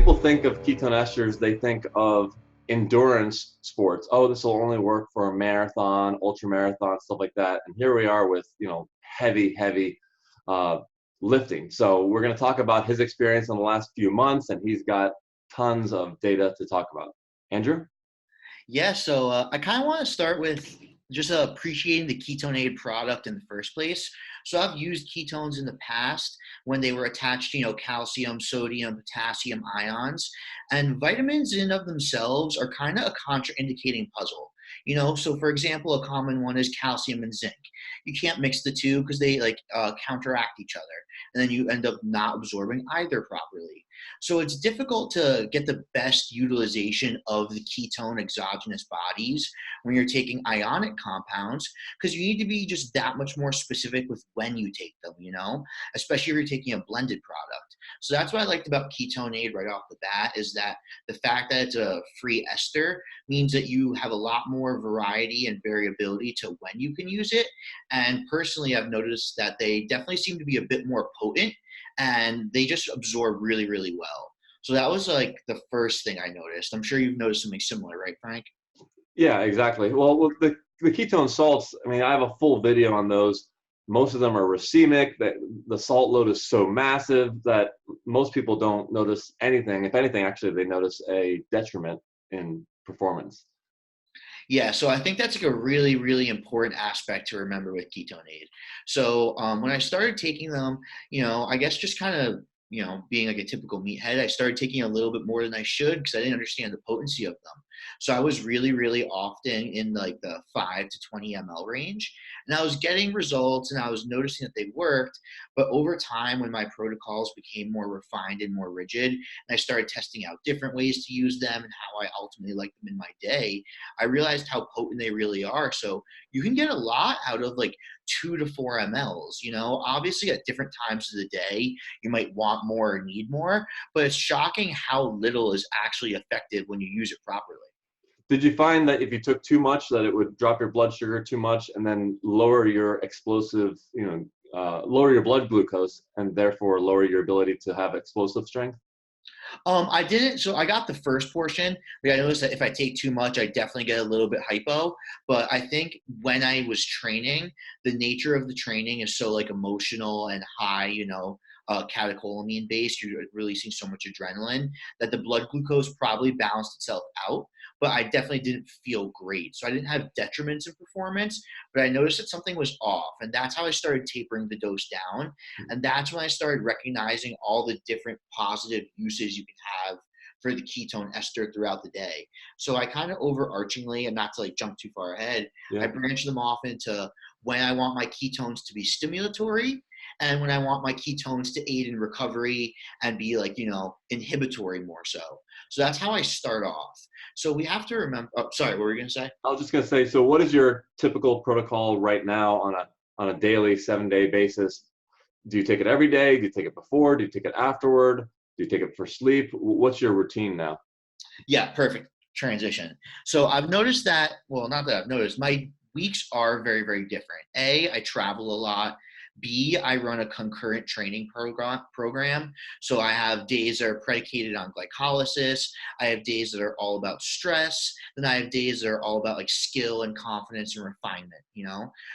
people think of ketone esters, they think of endurance sports. Oh, this will only work for a marathon, ultra marathon, stuff like that. And here we are with, heavy uh, lifting. So we're going to talk about his experience in the last few months, and he's got tons of data to talk about. Andrew? Yeah, so I kind of want to start with just appreciating the Ketone Aid product in the first place. So I've used ketones in the past when they were attached to, calcium, sodium, potassium ions, and vitamins in and of themselves are kind of a contraindicating puzzle. So for example, a common one is calcium and zinc. You can't mix the two because they counteract each other, and then you end up not absorbing either properly. So it's difficult to get the best utilization of the ketone exogenous bodies when you're taking ionic compounds because you need to be just that much more specific with when you take them, especially if you're taking a blended product. So that's what I liked about Ketone Aid right off the bat is that the fact that it's a free ester means that you have a lot more variety and variability to when you can use it. And personally, I've noticed that they definitely seem to be a bit more potent and they just absorb really, really well. So that was like the first thing I noticed. I'm sure you've noticed something similar, right, Frank? Yeah, exactly. Well, with the ketone salts, I mean, I have a full video on those. Most of them are racemic. That the salt load is so massive that most people don't notice anything. If anything, actually, they notice a detriment in performance. Yeah, so I think that's like a really, really important aspect to remember with Ketone Aid. So when I started taking them, I guess just kind of, being like a typical meathead, I started taking a little bit more than I should because I didn't understand the potency of them. So I was really, really often in like the 5 to 20 ml range. And I was getting results and I was noticing that they worked. But over time, when my protocols became more refined and more rigid, and I started testing out different ways to use them and how I ultimately like them in my day, I realized how potent they really are. So you can get a lot out of like 2 to 4 mLs. Obviously at different times of the day, you might want more or need more, but it's shocking how little is actually effective when you use it properly. Did you find that if you took too much, that it would drop your blood sugar too much and then lower your explosive, lower your blood glucose and therefore lower your ability to have explosive strength? I didn't. So I got the first portion. Like I noticed that if I take too much, I definitely get a little bit hypo. But I think when I was training, the nature of the training is so like emotional and high, catecholamine based. You're releasing so much adrenaline that the blood glucose probably balanced itself out. But I definitely didn't feel great. So I didn't have detriments in performance, but I noticed that something was off. And that's how I started tapering the dose down. And that's when I started recognizing all the different positive uses you can have for the ketone ester throughout the day. So I kind of overarchingly, and not to like jump too far ahead, I Yeah. branch them off into when I want my ketones to be stimulatory and when I want my ketones to aid in recovery and be like, inhibitory more so. So that's how I start off. So we have to remember, oh, sorry, what were you going to say? I was just going to say, so what is your typical protocol right now on a daily 7-day basis? Do you take it every day? Do you take it before? Do you take it afterward? Do you take it for sleep? What's your routine now? Yeah, perfect transition. So I've noticed that, well, not that I've noticed, my weeks are very, very different. A, I travel a lot. B, I run a concurrent training program. So I have days that are predicated on glycolysis. I have days that are all about stress. Then I have days that are all about like skill and confidence and refinement.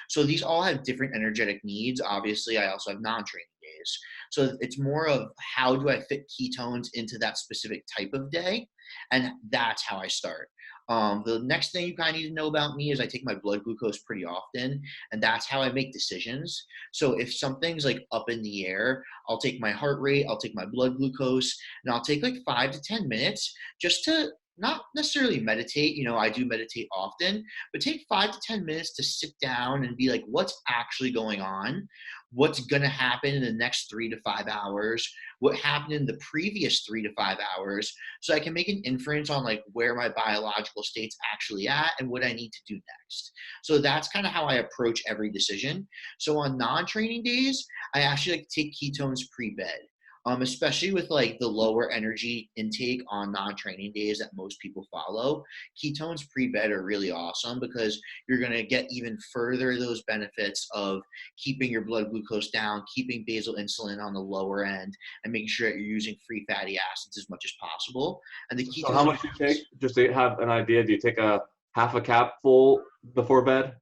So these all have different energetic needs. Obviously, I also have non-training days. So it's more of how do I fit ketones into that specific type of day? And that's how I start. The next thing you kind of need to know about me is I take my blood glucose pretty often, and that's how I make decisions. So if something's like up in the air, I'll take my heart rate, I'll take my blood glucose, and I'll take like 5 to 10 minutes just to not necessarily meditate. I do meditate often, but take 5 to 10 minutes to sit down and be like, what's actually going on? What's going to happen in the next 3 to 5 hours? What happened in the previous 3 to 5 hours? So I can make an inference on like where my biological state's actually at and what I need to do next. So that's kind of how I approach every decision. So on non-training days, I actually like to take ketones pre-bed. especially with like the lower energy intake on non-training days that most people follow. Ketones pre-bed are really awesome because you're going to get even further those benefits of keeping your blood glucose down, keeping basal insulin on the lower end, and making sure that you're using free fatty acids as much as possible. And the So how ketones, much do you take? Just to have an idea, do you take a half a cap full before bed?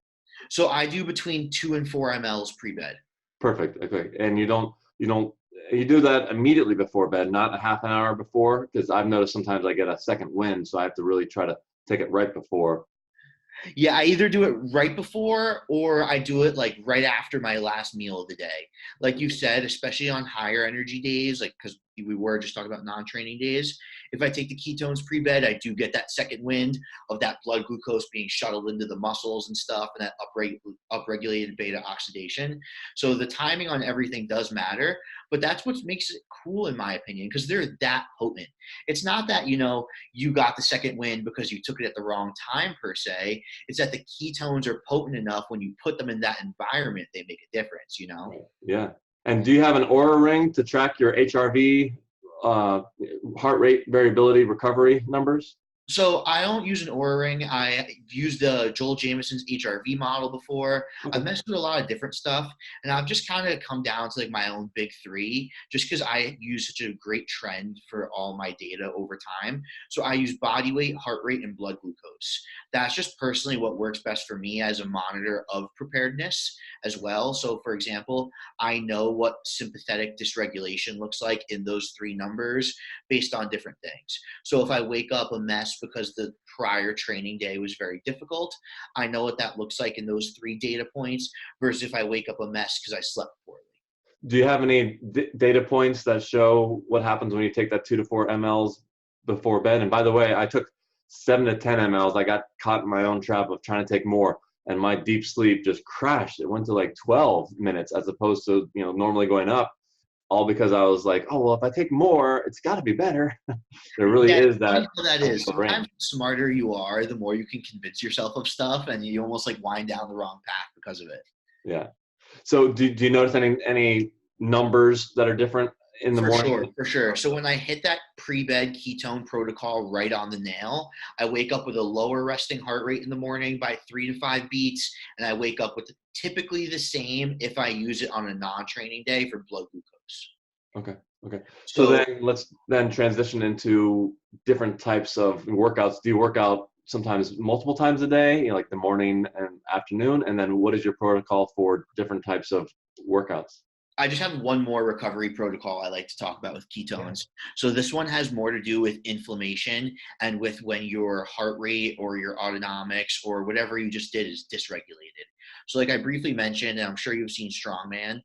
so I do between 2 and 4 mLs pre-bed. Perfect. Okay. And you do that immediately before bed, not a half an hour before, because I've noticed sometimes I get a second wind, so I have to really try to take it right before. Yeah, I either do it right before or I do it like right after my last meal of the day. Like you said, especially on higher energy days, like because we were just talking about non-training days. If I take the ketones pre-bed, I do get that second wind of that blood glucose being shuttled into the muscles and stuff, and that upregulated beta oxidation. So the timing on everything does matter, but that's what makes it cool in my opinion, because they're that potent. It's not that you got the second wind because you took it at the wrong time per se. It's that the ketones are potent enough when you put them in that environment, they make a difference. Right. Yeah. And do you have an Aura ring to track your HRV, uh, heart rate variability recovery numbers? So I don't use an Oura ring. I used the Joel Jamieson's HRV model before. I've Okay. messed with a lot of different stuff, and I've just kind of come down to like my own big three, just because I use such a great trend for all my data over time. So I use body weight, heart rate, and blood glucose. That's just personally what works best for me as a monitor of preparedness as well. So for example, I know what sympathetic dysregulation looks like in those three numbers based on different things. So if I wake up a mess because the prior training day was very difficult, I know what that looks like in those three data points versus if I wake up a mess because I slept poorly. Do you have any data points that show what happens when you take that 2 to 4 mLs before bed? And by the way, I took 7 to 10 mLs. I got caught in my own trap of trying to take more, and my deep sleep just crashed. It went to like 12 minutes as opposed to normally going up. All because I was like, oh well, if I take more, it's got to be better. There really Yeah, it's is that funny how that is. ideal Sometimes range. the smarter you are, the more you can convince yourself of stuff, and you almost like wind down the wrong path because of it. Yeah. So do you notice any numbers that are different in the For morning? sure, for sure. So when I hit that pre-bed ketone protocol right on the nail, I wake up with a lower resting heart rate in the morning by 3 to 5 beats, and I wake up with typically the same if I use it on a non-training day for blood glucose. Okay. Okay. So So then let's then transition into different types of workouts. Do you work out sometimes multiple times a day, like the morning and afternoon? And then what is your protocol for different types of workouts? I just have one more recovery protocol I like to talk about with Yeah. ketones. So this one has more to do with inflammation and with when your heart rate or your autonomics or whatever you just did is dysregulated. So like I briefly mentioned, and I'm sure you've seen Strongman,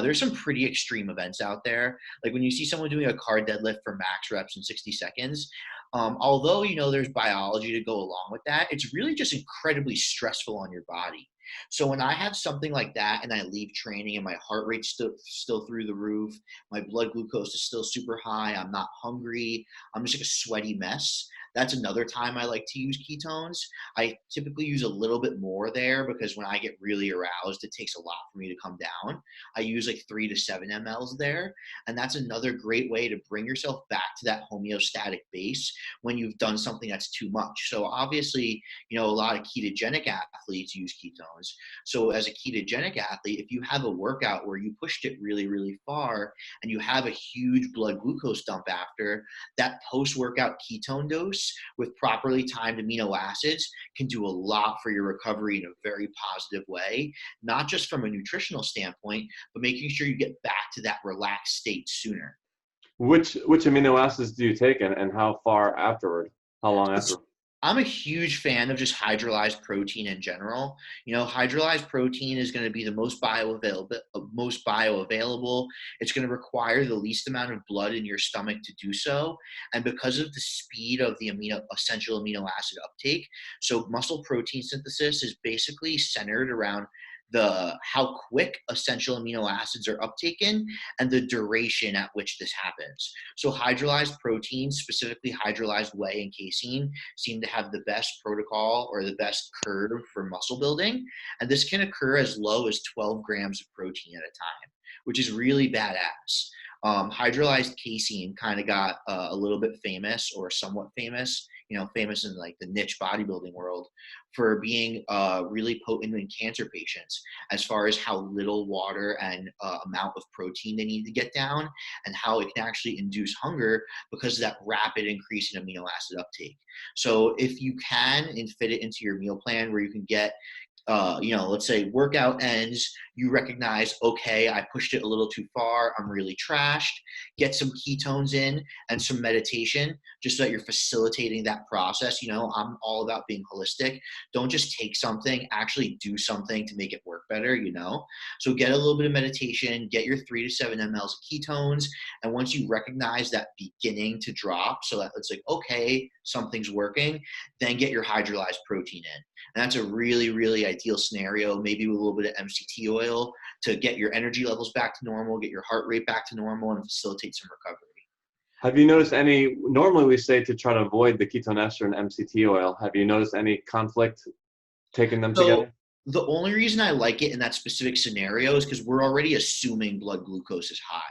there's some pretty extreme events out there. Like when you see someone doing a car deadlift for max reps in 60 seconds, although there's biology to go along with that, it's really just incredibly stressful on your body. So when I have something like that and I leave training and my heart rate's still through the roof, my blood glucose is still super high, I'm not hungry, I'm just like a sweaty mess. That's another time I like to use ketones. I typically use a little bit more there because when I get really aroused, it takes a lot for me to come down. I use like 3 to 7 mLs there. And that's another great way to bring yourself back to that homeostatic base when you've done something that's too much. So obviously, a lot of ketogenic athletes use ketones. So as a ketogenic athlete, if you have a workout where you pushed it really, really far and you have a huge blood glucose dump after, that post-workout ketone dose with properly timed amino acids can do a lot for your recovery in a very positive way, not just from a nutritional standpoint, but making sure you get back to that relaxed state sooner. Which amino acids do you take, and how far afterward? How long after? I'm a huge fan of just hydrolyzed protein in general. Hydrolyzed protein is going to be the most bioavailable. It's going to require the least amount of blood in your stomach to do so, and because of the speed of the essential amino acid uptake, so muscle protein synthesis is basically centered around the how quick essential amino acids are uptaken and the duration at which this happens. So hydrolyzed proteins, specifically hydrolyzed whey and casein, seem to have the best protocol or the best curve for muscle building. And this can occur as low as 12 grams of protein at a time, which is really badass. Hydrolyzed casein kind of got a little bit famous, or somewhat famous, famous in like the niche bodybuilding world, for being really potent in cancer patients, as far as how little water and amount of protein they need to get down, and how it can actually induce hunger because of that rapid increase in amino acid uptake. So if you can and fit it into your meal plan where you can get let's say workout ends, you recognize, okay, I pushed it a little too far, I'm really trashed, get some ketones in and some meditation, just so that you're facilitating that process. I'm all about being holistic. Don't just take something, actually do something to make it work better. So get a little bit of meditation, get your 3 to 7 mLs of ketones, and once you recognize that beginning to drop, so that it's like, okay, something's working, then get your hydrolyzed protein in. And that's a really, really ideal scenario, maybe with a little bit of MCT oil, to get your energy levels back to normal, get your heart rate back to normal, and facilitate some recovery. Have you noticed any, normally we say to try to avoid the ketone ester and MCT oil. Have you noticed any conflict taking them So together? the only reason I like it in that specific scenario is because we're already assuming blood glucose is high.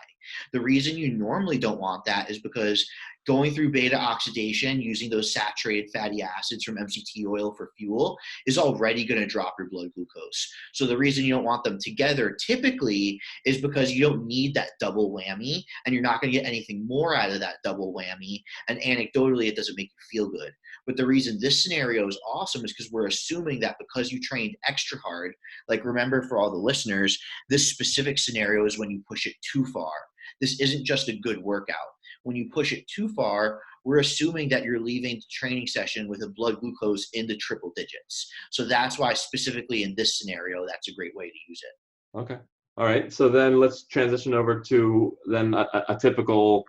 The reason you normally don't want that is because going through beta oxidation using those saturated fatty acids from MCT oil for fuel is already going to drop your blood glucose. So the reason you don't want them together typically is because you don't need that double whammy, and you're not going to get anything more out of that double whammy. And anecdotally, it doesn't make you feel good. But the reason this scenario is awesome is because we're assuming that because you trained extra hard, like remember for all the listeners, this specific scenario is when you push it too far. This isn't just a good workout. When you push it too far, we're assuming that you're leaving the training session with a blood glucose in the triple digits. So that's why specifically in this scenario, that's a great way to use it. Okay. All right. So then let's transition over to then a typical,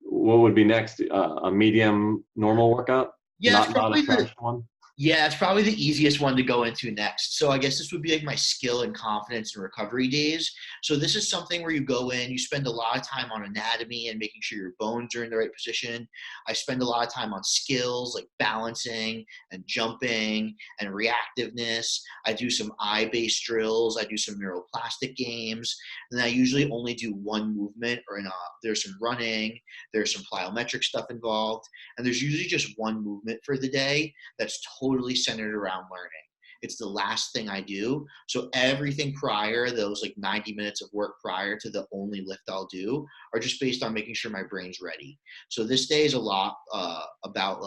what would be next? A medium normal workout? Yeah, it's Not a probably the trash one? Yeah, it's probably the easiest one to go into next. So I guess this would be like my skill and confidence and recovery days. So this is something where you go in, you spend a lot of time on anatomy and making sure your bones are in the right position. I spend a lot of time on skills like balancing and jumping and reactiveness. I do some eye-based drills. I do some neuroplastic games. And I usually only do one movement, or there's some running, there's some plyometric stuff involved, and there's usually just one movement for the day that's totally centered around learning. It's the last thing I do. So everything prior, those like 90 minutes of work prior to the only lift I'll do, are just based on making sure my brain's ready. So this day is a lot about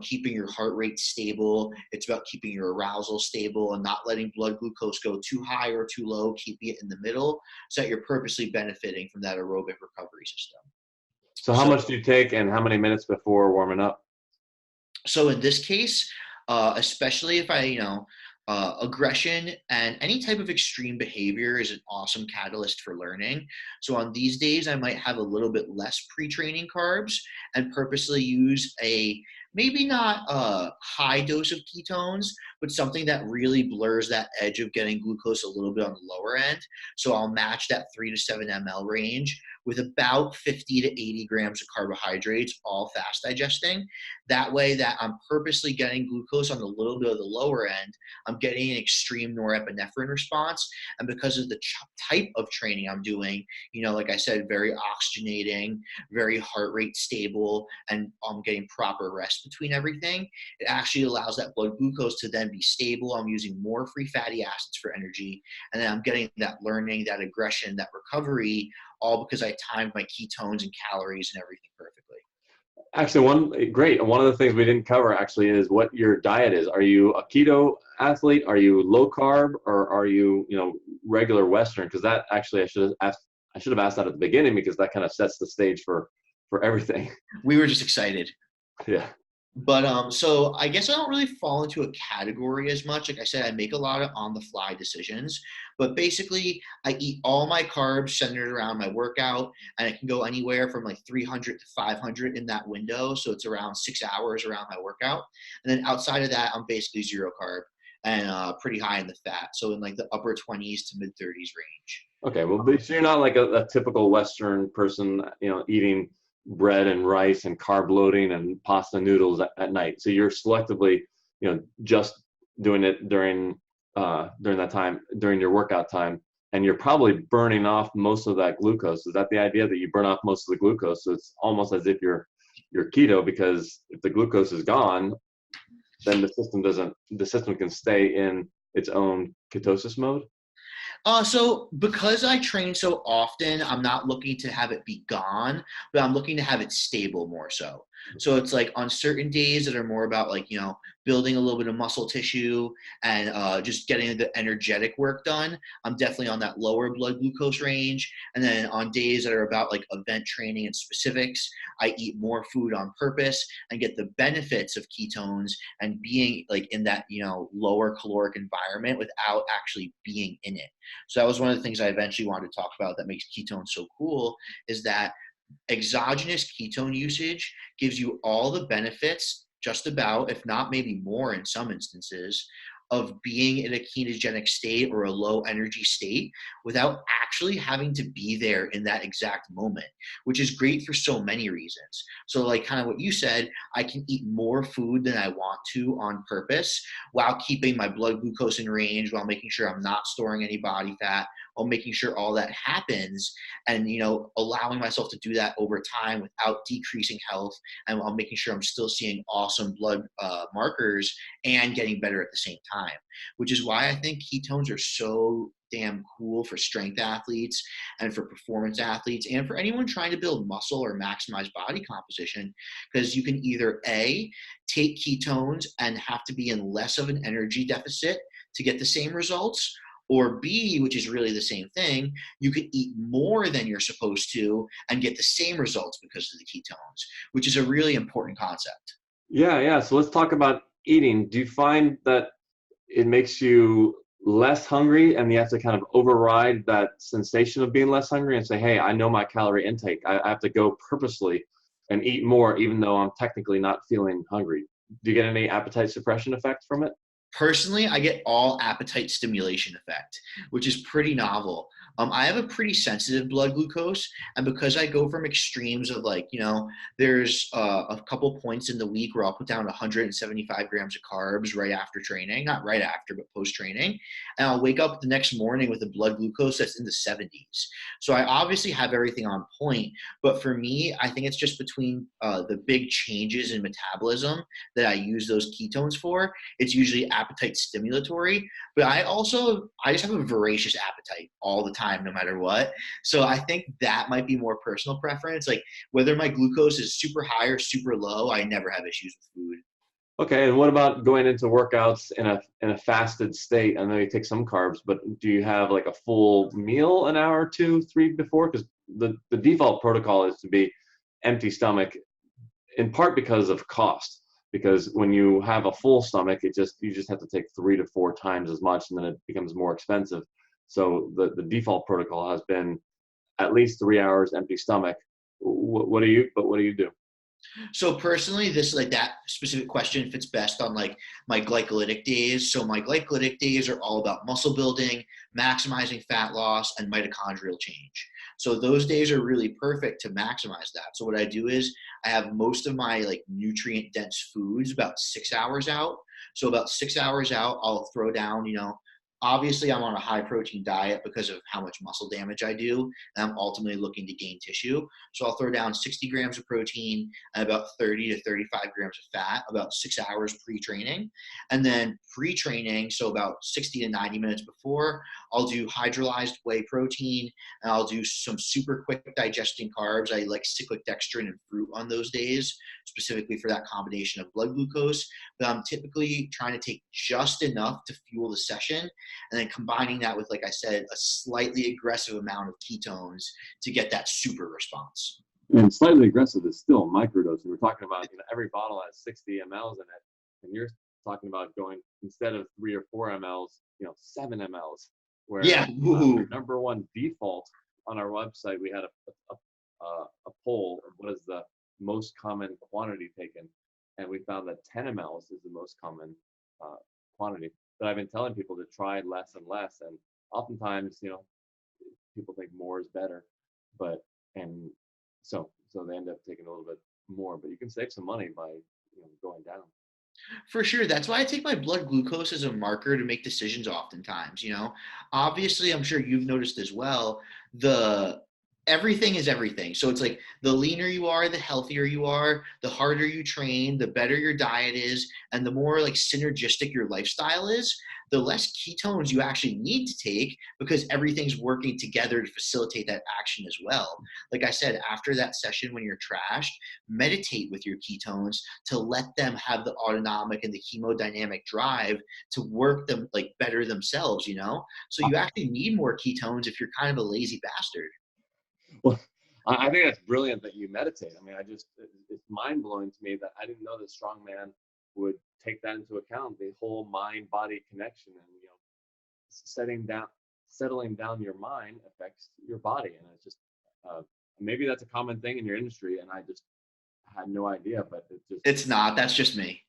keeping your heart rate stable. It's about keeping your arousal stable and not letting blood glucose go too high or too low, keeping it in the middle so that you're purposely benefiting from that aerobic recovery system. So how So much do you take and how many minutes before warming up? So in this case, especially if aggression and any type of extreme behavior is an awesome catalyst for learning. So on these days, I might have a little bit less pre-training carbs and purposely use maybe not a high dose of ketones, but something that really blurs that edge of getting glucose a little bit on the lower end. So I'll match that 3 to 7 ml range with about 50 to 80 grams of carbohydrates, all fast digesting. That way that I'm purposely getting glucose on a little bit of the lower end, I'm getting an extreme norepinephrine response. And because of the type of training I'm doing, like I said, very oxygenating, very heart rate stable, and I'm getting proper rest between everything, it actually allows that blood glucose to then be stable. I'm using more free fatty acids for energy, and then I'm getting that learning, that aggression, that recovery, all because I timed my ketones and calories and everything perfectly. Actually, one of the things we didn't cover actually is what your diet is. Are you a keto athlete? Are you low carb, or are you, regular Western? Because that actually I should have asked that at the beginning, because that kind of sets the stage for everything. We were just excited. Yeah. But so I guess I don't really fall into a category as much. Like I said, I make a lot of on the fly decisions, but basically I eat all my carbs centered around my workout, and it can go anywhere from like 300 to 500 in that window. So it's around 6 hours around my workout. And then outside of that, I'm basically zero carb and pretty high in the fat. So in like the upper 20s to mid 30s range. Okay. Well, but so you're not like a typical Western person, eating bread and rice and carb loading and pasta noodles at night. So you're selectively, just doing it during that time, during your workout time. and you're probably burning off most of that glucose. Is that the idea, that you burn off most of the glucose? So it's almost as if you're keto, because if the glucose is gone, then the system can stay in its own ketosis mode. So because I train so often, I'm not looking to have it be gone, but I'm looking to have it stable more so. So it's like on certain days that are more about like, building a little bit of muscle tissue and just getting the energetic work done, I'm definitely on that lower blood glucose range. And then on days that are about like event training and specifics, I eat more food on purpose and get the benefits of ketones and being like in that, lower caloric environment without actually being in it. So that was one of the things I eventually wanted to talk about that makes ketones so cool, is that exogenous ketone usage gives you all the benefits, just about, if not maybe more in some instances, of being in a ketogenic state or a low energy state without actually having to be there in that exact moment, which is great for so many reasons. So, like kind of what you said, I can eat more food than I want to on purpose while keeping my blood glucose in range, while making sure I'm not storing any body fat, while making sure all that happens, and allowing myself to do that over time without decreasing health, and while making sure I'm still seeing awesome blood markers and getting better at the same time, which is why I think ketones are so damn cool for strength athletes and for performance athletes and for anyone trying to build muscle or maximize body composition, because you can either A, take ketones and have to be in less of an energy deficit to get the same results, or B, which is really the same thing, you could eat more than you're supposed to and get the same results because of the ketones, which is a really important concept. Yeah, yeah. So let's talk about eating. Do you find that it makes you less hungry, and you have to kind of override that sensation of being less hungry and say, hey, I know my calorie intake. I have to go purposely and eat more, even though I'm technically not feeling hungry. Do you get any appetite suppression effect from it? Personally, I get all appetite stimulation effect, which is pretty novel. I have a pretty sensitive blood glucose, and because I go from extremes of like, there's a couple points in the week where I'll put down 175 grams of carbs right after training, not right after, but post training, and I'll wake up the next morning with a blood glucose that's in the 70s. So I obviously have everything on point, but for me, I think it's just between the big changes in metabolism that I use those ketones for. It's usually appetite stimulatory, but I just have a voracious appetite all the time, no matter what. So I think that might be more personal preference. Like whether my glucose is super high or super low, I never have issues with food. Okay, and what about going into workouts in a fasted state? I know you take some carbs, but do you have like a full meal an hour, two, three before? Because the default protocol is to be empty stomach, in part because of cost. Because when you have a full stomach, you just have to take 3 to 4 times as much, and then it becomes more expensive. So the default protocol has been at least 3 hours empty stomach. What do you do? So personally, this like that specific question fits best on like my glycolytic days. So my glycolytic days are all about muscle building, maximizing fat loss, and mitochondrial change. So those days are really perfect to maximize that. So what I do is I have most of my like nutrient dense foods about 6 hours out. So about 6 hours out, I'll throw down, obviously I'm on a high protein diet because of how much muscle damage I do, and I'm ultimately looking to gain tissue. So I'll throw down 60 grams of protein and about 30 to 35 grams of fat about 6 hours pre-training. And then pre-training, so about 60 to 90 minutes before, I'll do hydrolyzed whey protein, and I'll do some super quick digesting carbs. I like cyclic dextrin and fruit on those days, specifically for that combination of blood glucose. But I'm typically trying to take just enough to fuel the session, and then combining that with, like I said, a slightly aggressive amount of ketones to get that super response. And slightly aggressive is still microdosing. We're talking about, every bottle has 60 mLs in it, and you're talking about going, instead of 3 or 4 mLs, 7 mLs. Where Yeah. our number one default on our website, we had a poll of what is the most common quantity taken, and we found that 10 mLs is the most common quantity. But I've been telling people to try less and less, and oftentimes, people think more is better, but and so they end up taking a little bit more. But you can save some money by going down. For sure. That's why I take my blood glucose as a marker to make decisions oftentimes, you know. Obviously, I'm sure you've noticed as well, the everything is everything. So it's like the leaner you are, the healthier you are, the harder you train, the better your diet is, and the more like synergistic your lifestyle is, the less ketones you actually need to take because everything's working together to facilitate that action as well. Like I said, after that session when you're trashed, meditate with your ketones to let them have the autonomic and the hemodynamic drive to work them like better themselves, you know? So you actually need more ketones if you're kind of a lazy bastard. Well, I think that's brilliant that you meditate. I mean, it's mind blowing to me that I didn't know that strongman would take that into account, the whole mind body connection, and setting down, settling down your mind affects your body, and it's just uh, maybe that's a common thing in your industry, and I just had no idea. But it's It's not, that's just me.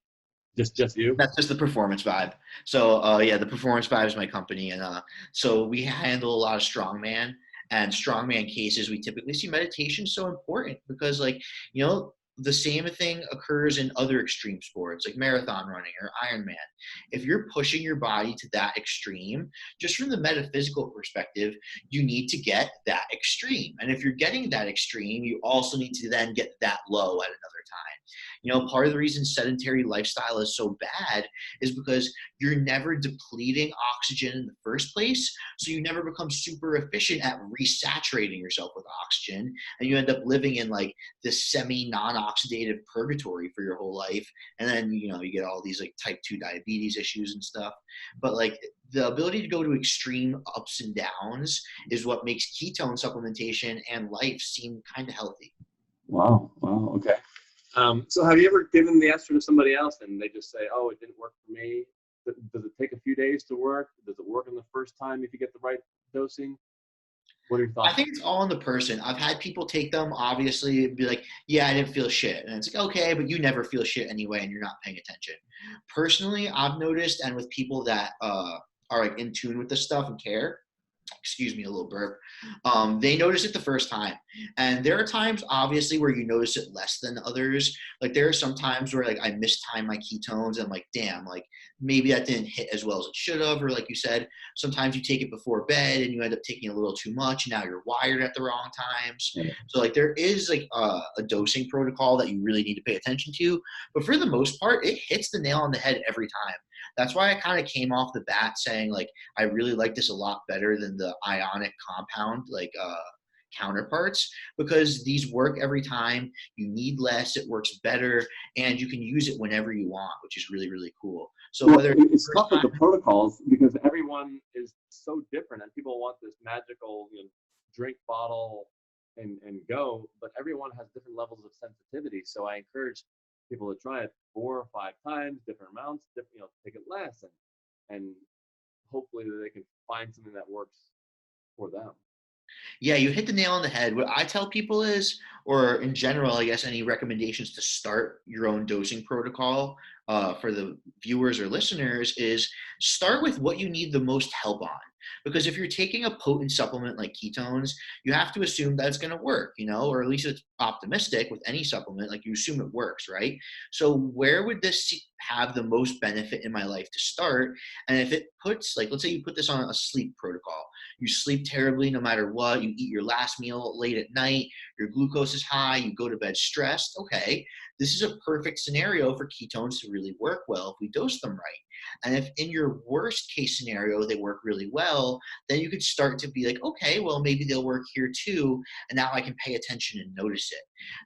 just you. That's just the performance vibe. So yeah, the performance vibe is my company, and so we handle a lot of strongman and strongman cases. We typically see meditation so important because, like, you know, the same thing occurs in other extreme sports like marathon running or Ironman. If you're pushing your body to that extreme, just from the metaphysical perspective, you need to get that extreme. And if you're getting that extreme, you also need to then get that low at another time. You know, part of the reason sedentary lifestyle is so bad is because you're never depleting oxygen in the first place. So you never become super efficient at resaturating yourself with oxygen. And you end up living in like this semi non oxidative purgatory for your whole life. And then, you know, you get all these like type 2 diabetes issues and stuff. But like the ability to go to extreme ups and downs is what makes ketone supplementation and life seem kind of healthy. Wow. Wow. Okay. So have you ever given the ester to somebody else and they just say, "Oh, it didn't work for me"? Does it take a few days to work? Does it work on the first time if you get the right dosing? What are your I thoughts? think it's all in the person. I've had people take them, obviously, and be like, yeah, I didn't feel shit. And it's like, okay, but you never feel shit anyway, and you're not paying attention. Personally, I've noticed, and with people that are like in tune with this stuff and care, excuse me, a little burp. They notice it the first time, and there are times, obviously, where you notice it less than others. Like there are some times where like I mistime my ketones, and I'm like, damn, like maybe that didn't hit as well as it should have, or like you said, sometimes you take it before bed and you end up taking a little too much, and now you're wired at the wrong times. Yeah. So like there is like a dosing protocol that you really need to pay attention to, but for the most part, it hits the nail on the head every time. That's why I kind of came off the bat saying like I really like this a lot better than the ionic compound like counterparts because these work every time. You need less, it works better, and you can use it whenever you want, which is really really cool. So Well, whether it's the it's first tough with time, the protocols because everyone is so different, and people want this magical, drink bottle and go, but everyone has different levels of sensitivity. So I encourage people to try it 4 or 5 times, different amounts, take it less, and hopefully they can find something that works for them. yeah, you hit the nail on the head. What I tell people is, or in general, I guess, any recommendations to start your own dosing protocol for the viewers or listeners is start with what you need the most help on. Because if you're taking a potent supplement like ketones, you have to assume that it's going to work, you know, or at least it's optimistic with any supplement, like you assume it works, right? So, where would this have the most benefit in my life to start? And if it puts, like, let's say you put this on a sleep protocol, you sleep terribly no matter what, you eat your last meal late at night, your glucose is high, you go to bed stressed. Okay, this is a perfect scenario for ketones to really work well if we dose them right. And if in your worst case scenario they work really well, then you could start to be like, okay, well, maybe they'll work here too. And now I can pay attention and notice it.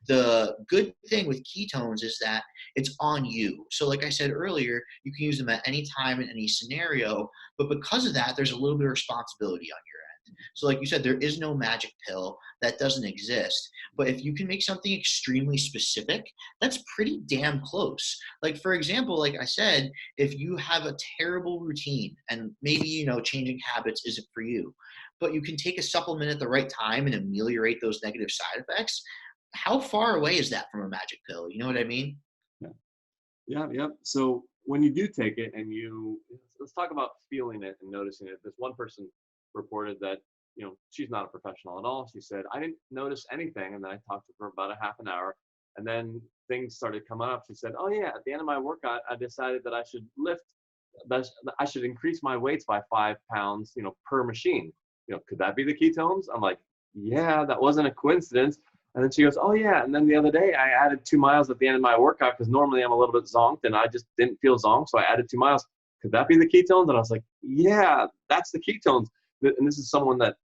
The good thing with ketones is that it's on you. So, like I said earlier, you can use them at any time in any scenario. But because of that, there's a little bit of responsibility on your end. So, like you said, there is no magic pill that doesn't exist. But if you can make something extremely specific, that's pretty damn close. Like, for example, like I said, if you have a terrible routine and maybe, you know, changing habits isn't for you, but you can take a supplement at the right time and ameliorate those negative side effects, how far away is that from a magic pill? You know what I mean? Yeah. Yeah, yeah. So when you do take it and let's talk about feeling it and noticing it. This one person reported that, she's not a professional at all. She said, I didn't notice anything. And then I talked to her for about a half an hour. And then things started coming up. She said, "Oh yeah, at the end of my workout, I decided that I should lift, that I should increase my weights by 5 pounds, per machine. Could that be the ketones?" I'm like, "Yeah, that wasn't a coincidence." And then she goes, "Oh yeah, and then the other day I added 2 miles at the end of my workout because normally I'm a little bit zonked and I just didn't feel zonked, so I added 2 miles. Could that be the ketones?" And I was like, "Yeah, that's the ketones." And this is someone that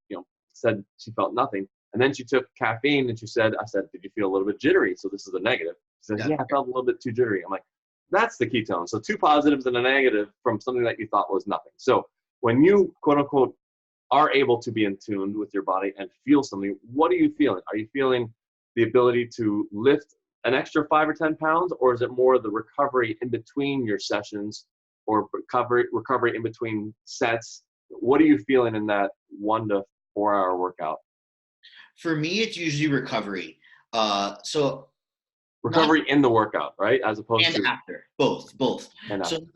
said she felt nothing. And then she took caffeine and she said, I said, "Did you feel a little bit jittery?" So this is a negative. She said, Yeah. "Yeah, I felt a little bit too jittery." I'm like, that's the ketone. So two positives and a negative from something that you thought was nothing. So when you, quote unquote, are able to be in tune with your body and feel something, what are you feeling? Are you feeling the ability to lift an extra 5 or 10 pounds, or is it more the recovery in between your sessions, or recovery in between sets? What are you feeling in that 1 to 4 hour workout? For me, it's usually recovery. So not Recovery in the workout, right? As opposed and to after, both. and So after.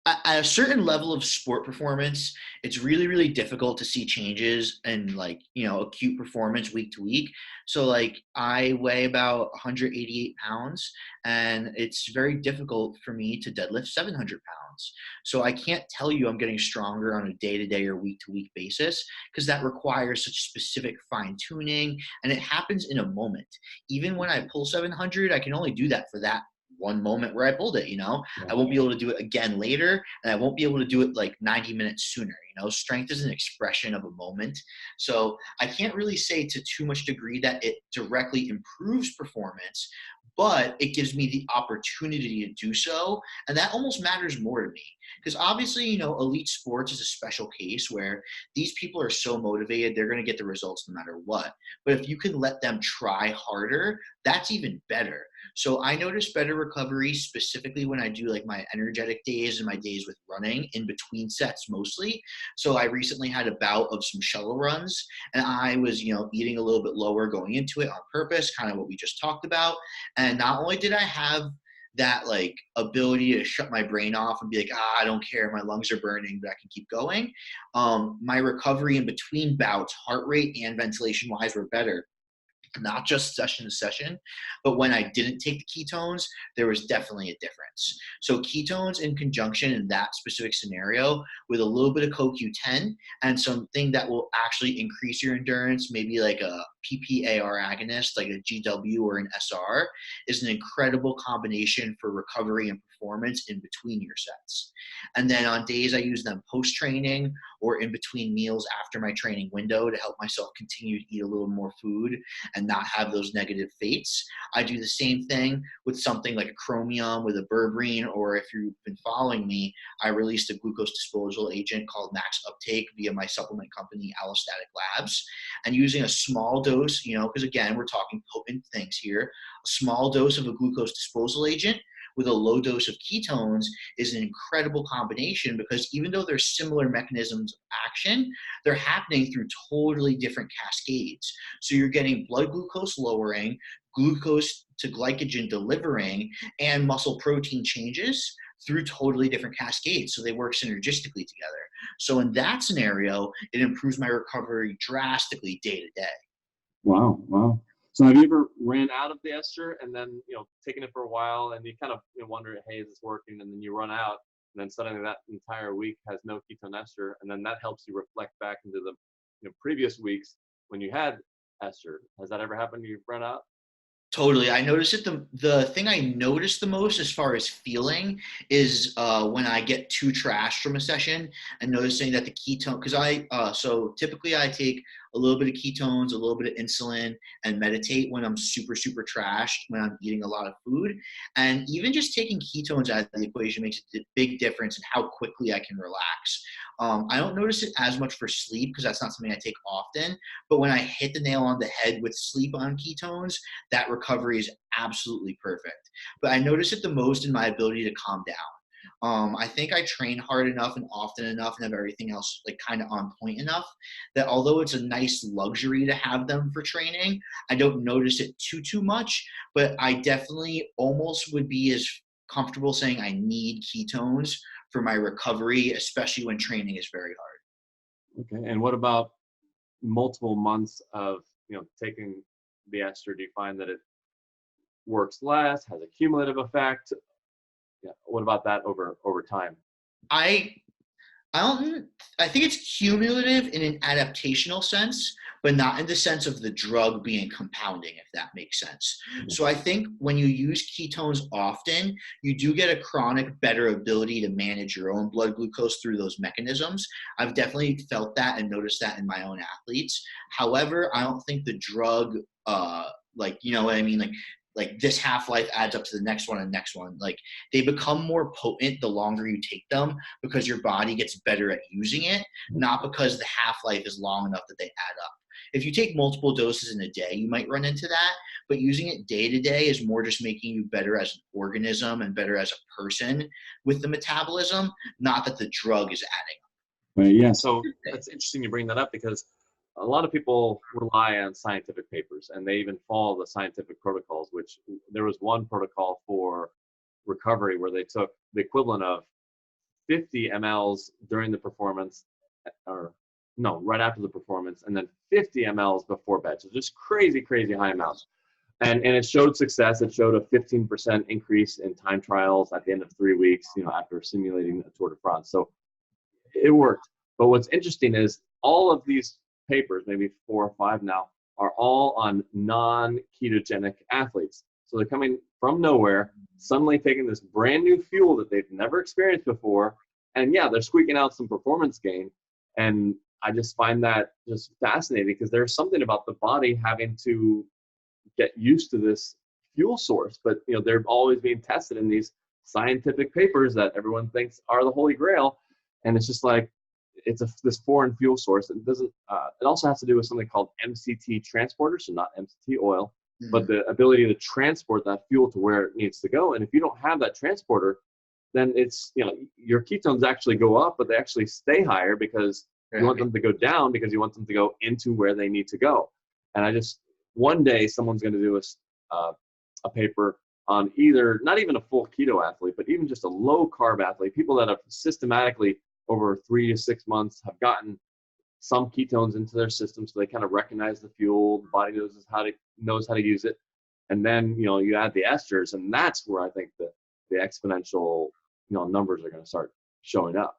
at a certain level of sport performance, it's really, really difficult to see changes in acute performance week to week. So like I weigh about 188 pounds and it's very difficult for me to deadlift 700 pounds. So I can't tell you I'm getting stronger on a day to day or week to week basis because that requires such specific fine tuning and it happens in a moment. Even when I pull 700, I can only do that for that one moment where I pulled it. Yeah. I won't be able to do it again later, and I won't be able to do it like 90 minutes sooner. Strength is an expression of a moment. So I can't really say to too much degree that it directly improves performance, but it gives me the opportunity to do so. And that almost matters more to me because obviously, elite sports is a special case where these people are so motivated, they're going to get the results no matter what. But if you can let them try harder, that's even better. So I notice better recovery specifically when I do like my energetic days and my days with running in between sets mostly. So I recently had a bout of some shuttle runs and I was, eating a little bit lower going into it on purpose, kind of what we just talked about. And not only did I have that like ability to shut my brain off and be like, I don't care, my lungs are burning, but I can keep going. My recovery in between bouts, heart rate and ventilation wise, were better, not just session to session, but when I didn't take the ketones, there was definitely a difference. So ketones in conjunction in that specific scenario with a little bit of CoQ10 and something that will actually increase your endurance, maybe like a PPAR agonist, like a GW or an SR, is an incredible combination for recovery and performance in between your sets. And then on days I use them post-training or in between meals after my training window to help myself continue to eat a little more food and not have those negative fates. I do the same thing with something like a chromium with a berberine, or if you've been following me, I released a glucose disposal agent called Max Uptake via my supplement company, Allostatic Labs. And using a small dose, because again, we're talking potent things here, a small dose of a glucose disposal agent with a low dose of ketones is an incredible combination because even though they're similar mechanisms of action, they're happening through totally different cascades. So you're getting blood glucose lowering, glucose to glycogen delivering, and muscle protein changes through totally different cascades. So they work synergistically together. So in that scenario, it improves my recovery drastically day to day. Wow, wow. So have you ever ran out of the ester and then, taken it for a while and you kind of wonder, hey, is this working? And then you run out and then suddenly that entire week has no ketone ester. And then that helps you reflect back into the previous weeks when you had ester. Has that ever happened? You've run out? Totally. I notice it. The thing I notice the most as far as feeling is when I get too trashed from a session and noticing that the ketone, because so typically I take a little bit of ketones, a little bit of insulin, and meditate when I'm super, super trashed, when I'm eating a lot of food. And even just taking ketones out of the equation makes a big difference in how quickly I can relax. I don't notice it as much for sleep because that's not something I take often. But when I hit the nail on the head with sleep on ketones, that recovery is absolutely perfect. But I notice it the most in my ability to calm down. I think I train hard enough and often enough and have everything else like kind of on point enough that although it's a nice luxury to have them for training, I don't notice it too much, but I definitely almost would be as comfortable saying I need ketones for my recovery, especially when training is very hard. Okay. And what about multiple months of, taking the ester? Do you find that it works less, has a cumulative effect? Yeah. What about that over time? I I don't. I think it's cumulative in an adaptational sense, but not in the sense of the drug being compounding, if that makes sense. Mhm. So I think when you use ketones often, you do get a chronic better ability to manage your own blood glucose through those mechanisms. I've definitely felt that and noticed that in my own athletes. However, I don't think the drug, like, you know what I mean, like this half life adds up to the next one and next one. Like, they become more potent the longer you take them, because your body gets better at using it, not because the half life is long enough that they add up. If you take multiple doses in a day, you might run into that, but using it day to day is more just making you better as an organism and better as a person with the metabolism, not that the drug is adding Right. Yeah. So that's interesting you bring that up, because a lot of people rely on scientific papers and they even follow the scientific protocols, which there was one protocol for recovery where they took the equivalent of 50 mLs during the performance, or no, right after the performance, and then 50 mLs before bed. So just crazy, crazy high amounts. And it showed success. It showed a 15% increase in time trials at the end of 3 weeks, after simulating a Tour de France. So it worked. But what's interesting is all of these papers, maybe 4 or 5 now, are all on non-ketogenic athletes. So they're coming from nowhere, suddenly taking this brand new fuel that they've never experienced before, and yeah, they're squeaking out some performance gain. And I just find that just fascinating, because there's something about the body having to get used to this fuel source. But they're always being tested in these scientific papers that everyone thinks are the holy grail, and it's just like this foreign fuel source. It doesn't. It also has to do with something called MCT transporter, so not MCT oil, but the ability to transport that fuel to where it needs to go. And if you don't have that transporter, then it's your ketones actually go up, but they actually stay higher, because you want them to go down, because you want them to go into where they need to go. And one day someone's going to do a paper on either, not even a full keto athlete, but even just a low carb athlete, people that have systematically over 3 to 6 months have gotten some ketones into their system, so they kind of recognize the fuel, the body knows how to use it. And then you add the esters, and that's where I think the exponential numbers are going to start showing up.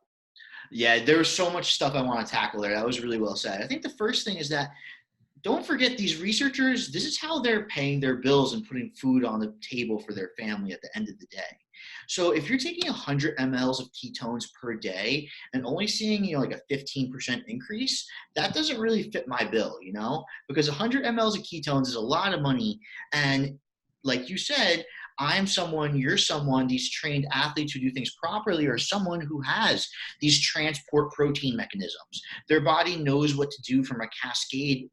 Yeah, there was so much stuff I want to tackle there. That was really well said. I think the first thing is that, don't forget, these researchers, this is how they're paying their bills and putting food on the table for their family at the end of the day. So if you're taking 100 mLs of ketones per day and only seeing, like a 15% increase, that doesn't really fit my bill, because 100 mLs of ketones is a lot of money. And like you said, I'm someone, you're someone, these trained athletes who do things properly are someone who has these transport protein mechanisms. Their body knows what to do from a cascade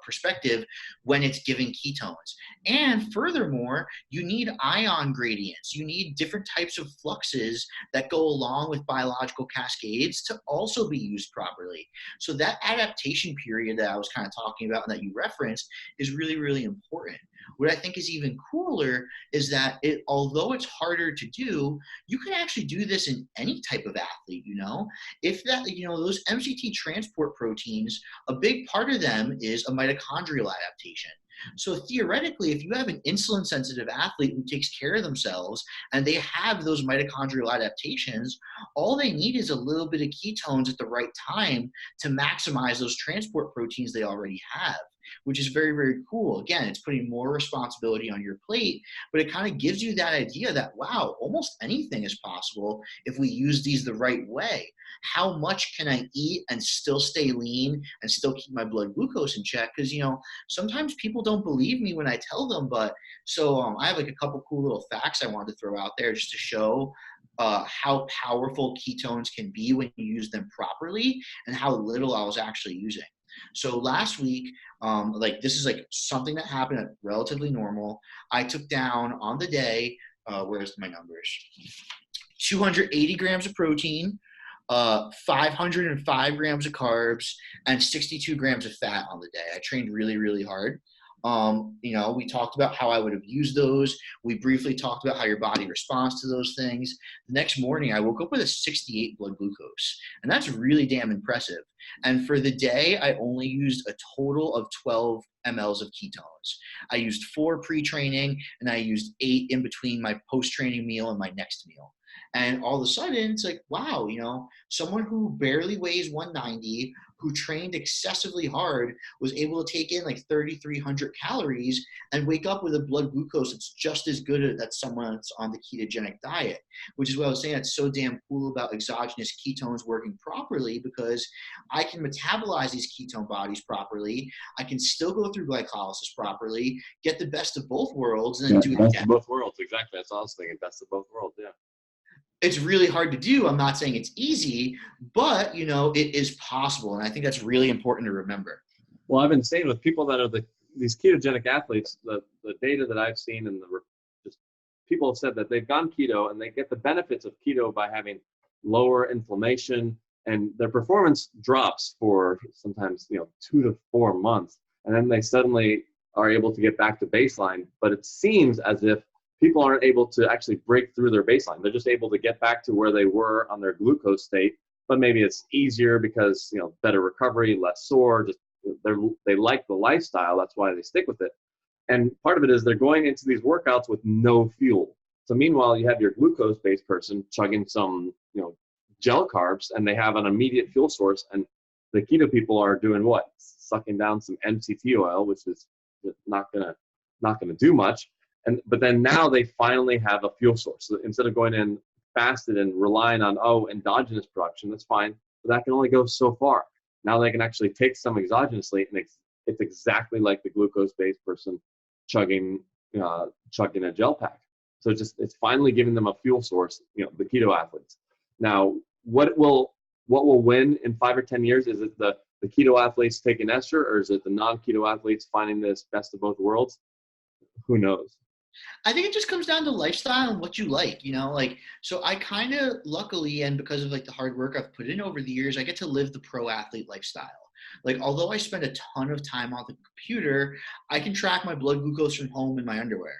perspective when it's giving ketones. And furthermore, you need ion gradients. You need different types of fluxes that go along with biological cascades to also be used properly. So that adaptation period that I was kind of talking about and that you referenced is really, really important. What I think is even cooler is that although it's harder to do, you can actually do this in any type of athlete, If that, those MCT transport proteins, a big part of them is a mitochondrial adaptation. So theoretically, if you have an insulin sensitive athlete who takes care of themselves and they have those mitochondrial adaptations, all they need is a little bit of ketones at the right time to maximize those transport proteins they already have, which is very, very cool. Again, it's putting more responsibility on your plate, but it kind of gives you that idea that, wow, almost anything is possible if we use these the right way. How much can I eat and still stay lean and still keep my blood glucose in check? Because, sometimes people don't believe me when I tell them, but so I have like a couple cool little facts I wanted to throw out there just to show how powerful ketones can be when you use them properly and how little I was actually using. So last week, this is like something that happened at relatively normal. I took down on the day, where's my numbers? 280 grams of protein, 505 grams of carbs, and 62 grams of fat on the day. I trained really, really hard. We talked about how I would have used those. We briefly talked about how your body responds to those things. The next morning, I woke up with a 68 blood glucose, and that's really damn impressive. And for the day, I only used a total of 12 mLs of ketones. I used 4 pre-training, and I used 8 in between my post-training meal and my next meal. And all of a sudden, it's like, wow, someone who barely weighs 190, who trained excessively hard, was able to take in like 3,300 calories and wake up with a blood glucose that's just as good as someone that's on the ketogenic diet, which is what I was saying. That's so damn cool about exogenous ketones working properly, because I can metabolize these ketone bodies properly. I can still go through glycolysis properly, get the best of both worlds, and then do it Best again. of both worlds. Exactly. That's what I was thinking. Best of both worlds. Yeah. It's really hard to do. I'm not saying it's easy, but it is possible. And I think that's really important to remember. Well, I've been saying with people that are these ketogenic athletes, the data that I've seen and just people have said that they've gone keto and they get the benefits of keto by having lower inflammation, and their performance drops for sometimes 2 to 4 months, and then they suddenly are able to get back to baseline. But it seems as if people aren't able to actually break through their baseline. They're just able to get back to where they were on their glucose state, but maybe it's easier because better recovery, less sore. Just they like the lifestyle. That's why they stick with it. And part of it is they're going into these workouts with no fuel. So meanwhile, you have your glucose-based person chugging some gel carbs, and they have an immediate fuel source. And the keto people are doing what? Sucking down some MCT oil, which is not gonna do much. But then now they finally have a fuel source. So instead of going in fasted and relying on endogenous production, that's fine, but that can only go so far. Now they can actually take some exogenously, and it's exactly like the glucose-based person chugging a gel pack. So it's finally giving them a fuel source. The keto athletes. Now, what will win in 5 or 10 years? Is it the keto athletes taking ester, or is it the non-keto athletes finding this best of both worlds? Who knows? I think it just comes down to lifestyle and what you like, so I kind of luckily, and because of like the hard work I've put in over the years, I get to live the pro athlete lifestyle. Like, although I spend a ton of time on the computer, I can track my blood glucose from home in my underwear.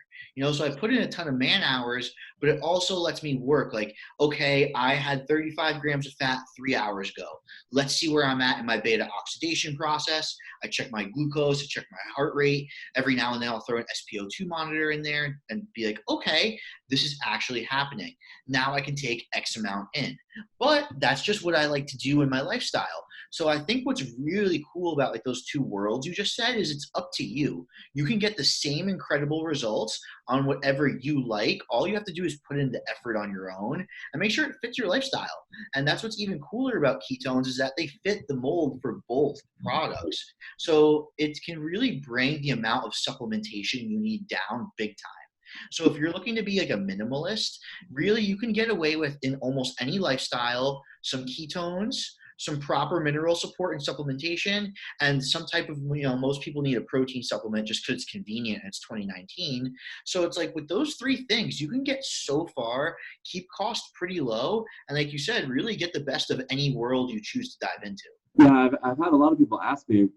So I put in a ton of man hours, but it also lets me work. Like, okay, I had 35 grams of fat 3 hours ago. Let's see where I'm at in my beta oxidation process. I check my glucose, I check my heart rate. Every now and then I'll throw an SpO2 monitor in there and be like, okay, this is actually happening. Now I can take X amount in. But that's just what I like to do in my lifestyle. So I think what's really cool about like those two worlds you just said is it's up to you. You can get the same incredible results on whatever you like. All you have to do is put in the effort on your own and make sure it fits your lifestyle. And that's what's even cooler about ketones, is that they fit the mold for both products. So it can really bring the amount of supplementation you need down big time. So if you're looking to be like a minimalist, really you can get away with, in almost any lifestyle, some ketones, some proper mineral support and supplementation, and some type of, most people need a protein supplement just because it's convenient and it's 2019. So it's like with those 3 things, you can get so far, keep costs pretty low, and like you said, really get the best of any world you choose to dive into. Yeah, I've had a lot of people ask me,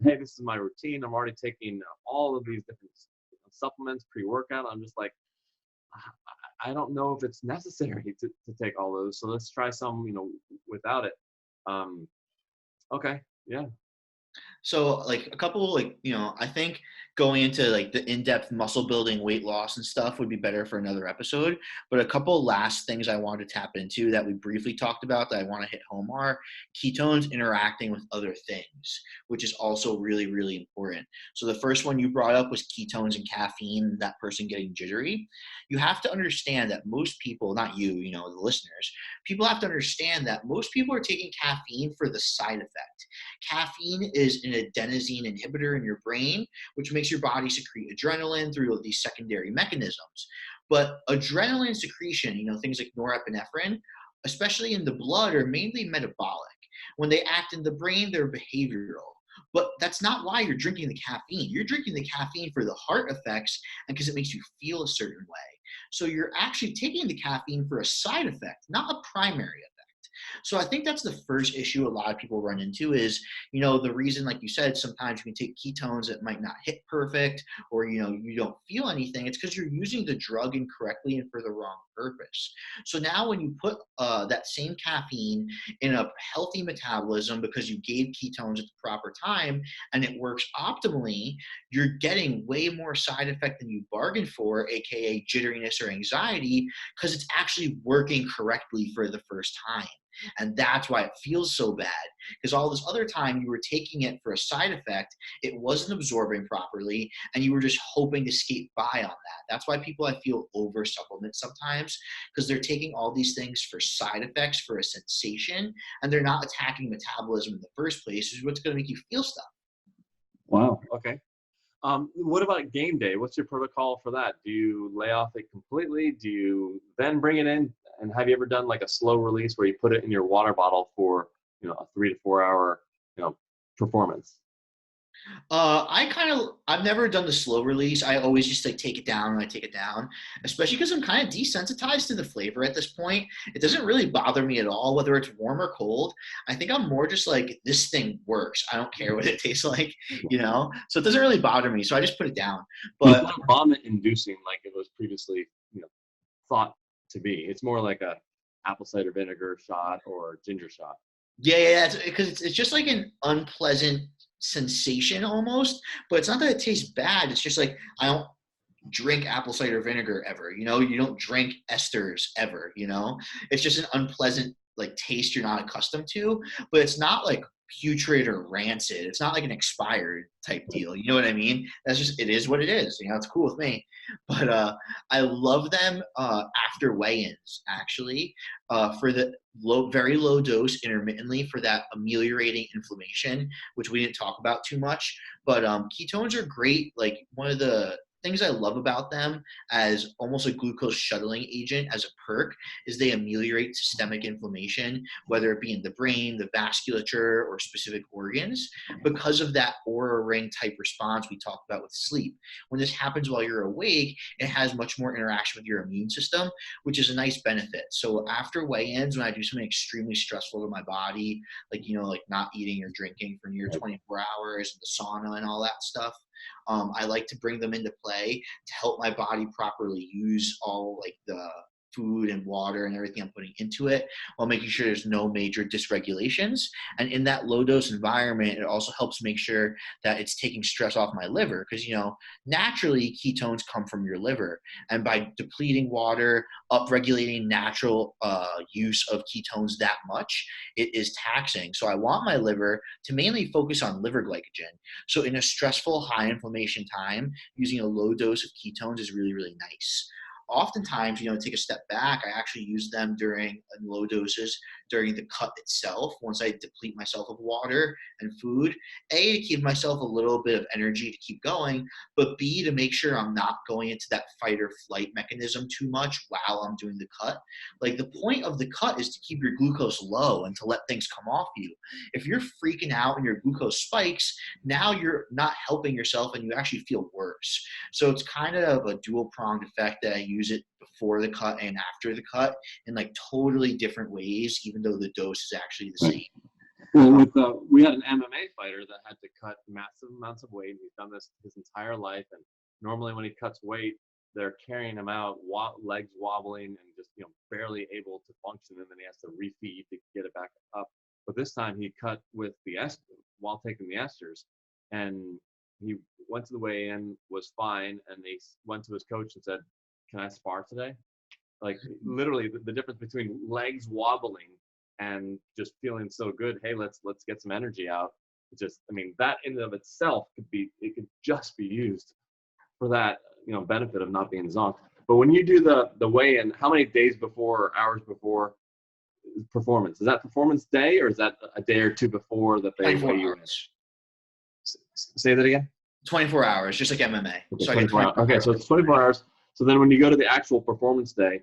hey, this is my routine. I'm already taking all of these different supplements, pre-workout. I'm just like, I don't know if it's necessary to take all those. So let's try some, without it. Okay. Yeah. So like a couple, I think going into like the in-depth muscle building, weight loss and stuff would be better for another episode. But a couple last things I wanted to tap into that we briefly talked about that I want to hit home are ketones interacting with other things, which is also really, really important. So the first one you brought up was ketones and caffeine, that person getting jittery. You have to understand that most people, not you, the listeners, people have to understand that most people are taking caffeine for the side effect. Caffeine is an adenosine inhibitor in your brain, which makes your body secrete adrenaline through these secondary mechanisms. But adrenaline secretion, things like norepinephrine, especially in the blood, are mainly metabolic. When they act in the brain, they're behavioral. But that's not why you're drinking the caffeine. You're drinking the caffeine for the heart effects and because it makes you feel a certain way. So you're actually taking the caffeine for a side effect, not a primary effect. So I think that's the first issue a lot of people run into is, you know, the reason, like you said, sometimes you can take ketones that might not hit perfect, or, you know, you don't feel anything. It's because you're using the drug incorrectly and for the wrong purpose. So now when you put that same caffeine in a healthy metabolism because you gave ketones at the proper time and it works optimally, you're getting way more side effect than you bargained for, aka jitteriness or anxiety, because it's actually working correctly for the first time. And that's why it feels so bad, because all this other time you were taking it for a side effect, it wasn't absorbing properly, and you were just hoping to skate by on that. That's why people, I feel, over supplement sometimes, because they're taking all these things for side effects, for a sensation, and they're not attacking metabolism in the first place, which is what's going to make you feel stuff. Wow. Okay. What about game day? What's your protocol for that? Do you lay off it completely? Do you then bring it in? And have you ever done like a slow release where you put it in your water bottle for, a 3 to 4 hour, performance? I've never done the slow release. I always just like take it down when I take it down, especially because I'm kind of desensitized to the flavor at this point. It doesn't really bother me at all, whether it's warm or cold. I think I'm more just like, this thing works. I don't care what it tastes like, you know? So it doesn't really bother me. So I just put it down. But it's But not vomit inducing like it was previously, thought to be. It's more like a apple cider vinegar shot or ginger shot. yeah, because it's just like an unpleasant sensation almost, but it's not that it tastes bad. It's just like, I don't drink apple cider vinegar ever, you know, you don't drink esters ever, you know, it's just an unpleasant like taste you're not accustomed to, but it's not like putrid or rancid. It's not like an expired type deal. You know what I mean? That's just, it is what it is. You know, it's cool with me. But I love them after weigh-ins actually, for the very low dose intermittently for that ameliorating inflammation, which we didn't talk about too much. But ketones are great. Like one of the things I love about them as almost a glucose shuttling agent as a perk is they ameliorate systemic inflammation, whether it be in the brain, the vasculature, or specific organs, because of that aura ring type response we talked about with sleep. When this happens while you're awake, it has much more interaction with your immune system, which is a nice benefit. So after weigh-ins, when I do something extremely stressful to my body, like, you know, like not eating or drinking for near 24 hours, the sauna and all that stuff, I like to bring them into play to help my body properly use all like the food and water and everything I'm putting into it, while making sure there's no major dysregulations. And in that low dose environment, it also helps make sure that it's taking stress off my liver, because, you know, naturally ketones come from your liver. And by depleting water, upregulating natural use of ketones that much, it is taxing. So I want my liver to mainly focus on liver glycogen. So in a stressful, high inflammation time, using a low dose of ketones is really, really nice. Oftentimes, you know, take a step back, I actually use them during low doses during the cut itself, once I deplete myself of water and food, A, to give myself a little bit of energy to keep going, but B, to make sure I'm not going into that fight or flight mechanism too much while I'm doing the cut. Like the point of the cut is to keep your glucose low and to let things come off you. If you're freaking out and your glucose spikes, now you're not helping yourself and you actually feel worse. So it's kind of a dual pronged effect that I use it before the cut and after the cut in like totally different ways, even though the dose is actually the same. Well, we had an MMA fighter that had to cut massive amounts of weight. He's done this his entire life, and normally when he cuts weight, they're carrying him out, legs wobbling, and just barely able to function, and then he has to refeed to get it back up. But this time he cut with the ester while taking the esters, and he went to the weigh-in, was fine, and they went to his coach and said, "Can I spar today?" Like literally the difference between legs wobbling and just feeling so good. Hey, let's get some energy out. That in and of itself could just be used for that benefit of not being zonked. But when you do the weigh-in, how many days before or hours before performance? Is that performance day, or is that a day or two before that they weigh you in? Say that again. 24 hours, just like MMA. Okay, So 24 hours. Okay, so it's 24 hours. So then when you go to the actual performance day,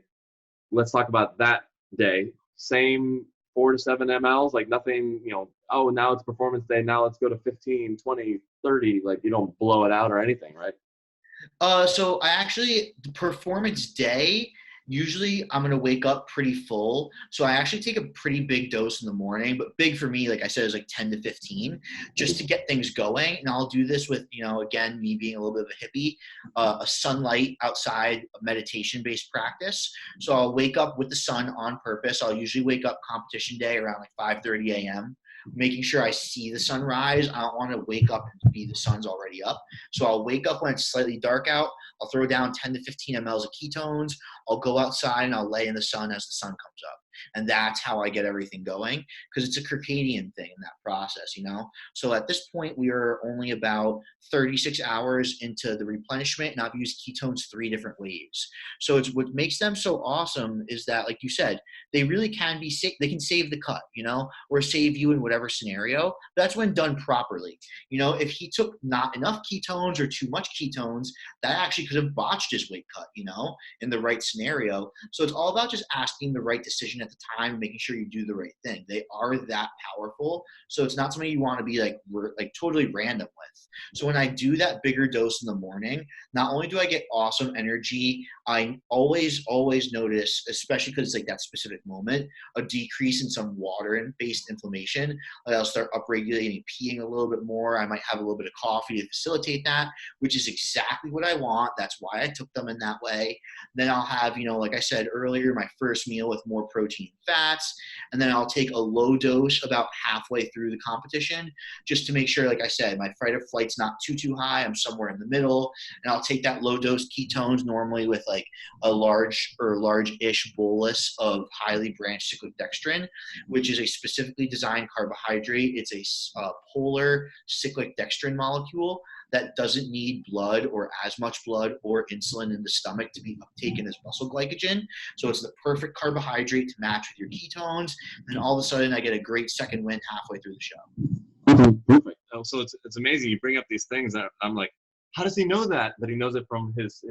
let's talk about that day. Same 4 to 7 mLs, like nothing, oh, now it's performance day, now let's go to 15, 20, 30. Like you don't blow it out or anything, right? So I actually, the performance day Usually I'm going to wake up pretty full. So I actually take a pretty big dose in the morning, but big for me, like I said, is like 10 to 15 just to get things going. And I'll do this with, again, me being a little bit of a hippie, a sunlight outside meditation based practice. So I'll wake up with the sun on purpose. I'll usually wake up competition day around like 5:30 a.m., making sure I see the sunrise. I don't want to wake up and be the sun's already up. So I'll wake up when it's slightly dark out. I'll throw down 10 to 15 mLs of ketones. I'll go outside and I'll lay in the sun as the sun comes up. And that's how I get everything going, because it's a circadian thing in that process, So at this point, we are only about 36 hours into the replenishment, and I've used ketones 3 different ways. So it's what makes them so awesome is that, like you said, they really can be they can save the cut, or save you in whatever scenario. That's when done properly. If he took not enough ketones or too much ketones, that actually could have botched his weight cut, in the right scenario. So it's all about just asking the right decision at the time, making sure you do the right thing. They are that powerful. So it's not something you want to be like totally random with. So when I do that bigger dose in the morning, not only do I get awesome energy, I always notice, especially because it's like that specific moment, a decrease in some water-based inflammation. Like I'll start upregulating, peeing a little bit more. I might have a little bit of coffee to facilitate that, which is exactly what I want. That's why I took them in that way. Then I'll have, like I said earlier, my first meal with more protein and fats. And then I'll take a low dose about halfway through the competition, just to make sure, like I said, my fight or flight's not too high. I'm somewhere in the middle. And I'll take that low dose ketones, normally with like a large-ish bolus of highly branched cyclic dextrin, which is a specifically designed carbohydrate. It's a polar cyclic dextrin molecule that doesn't need blood or as much blood or insulin in the stomach to be uptaken as muscle glycogen. So it's the perfect carbohydrate to match with your ketones. And all of a sudden, I get a great second win halfway through the show. Perfect. Oh, so it's amazing. You bring up these things that I'm like, how does he know that? But he knows it from his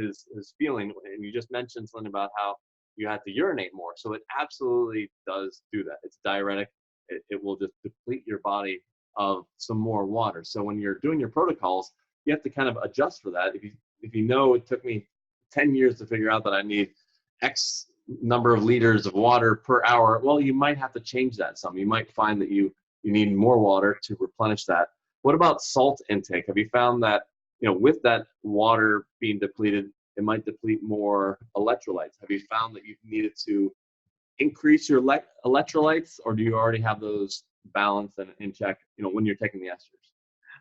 feeling. And you just mentioned something about how you had to urinate more. So it absolutely does do that. It's diuretic. It will just deplete your body of some more water. So when you're doing your protocols, you have to kind of adjust for that. If you know it took me 10 years to figure out that I need X number of liters of water per hour, well, you might have to change that some. You might find that you need more water to replenish that. What about salt intake? Have you found that, with that water being depleted, it might deplete more electrolytes? Have you found that you've needed to increase your electrolytes, or do you already have those balanced and in check, when you're taking the esters?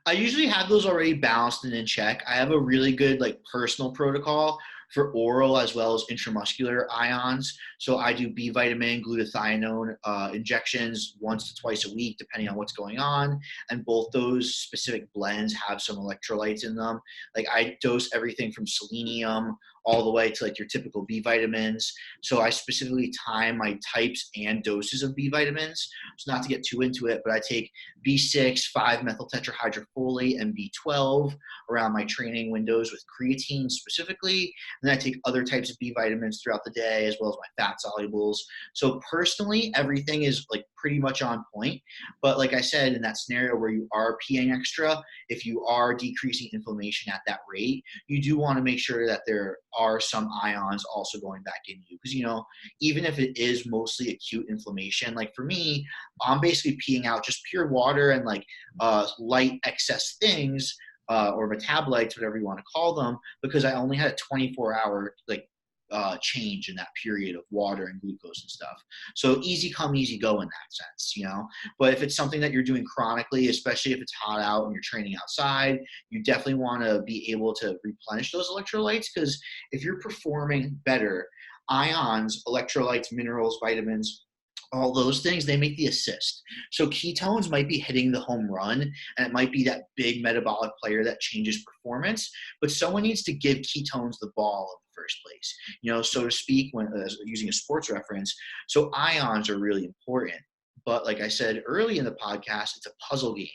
I usually have those already balanced and in check. I have a really good personal protocol for oral as well as intramuscular ions. So I do B vitamin, glutathione injections once to twice a week, depending on what's going on. And both those specific blends have some electrolytes in them. I dose everything from selenium all the way to your typical B vitamins. So I specifically time my types and doses of B vitamins. So not to get too into it, but I take B6, 5-methyl tetrahydrofolate, and B12 around my training windows with creatine specifically. And then I take other types of B vitamins throughout the day, as well as my fat solubles. So personally, everything is pretty much on point. But like I said, in that scenario where you are peeing extra, if you are decreasing inflammation at that rate, you do want to make sure that there are some ions also going back in you. Because, even if it is mostly acute inflammation, for me, I'm basically peeing out just pure water and light excess things, or metabolites, whatever you want to call them, because I only had a 24-hour change in that period of water and glucose and stuff. So easy come, easy go in that sense, But if it's something that you're doing chronically, especially if it's hot out and you're training outside, you definitely want to be able to replenish those electrolytes, because if you're performing better, ions, electrolytes, minerals, vitamins, all those things, they make the assist. So ketones might be hitting the home run, and it might be that big metabolic player that changes performance, but someone needs to give ketones the ball in the first place, so to speak, when using a sports reference. So ions are really important. But like I said early in the podcast, it's a puzzle game.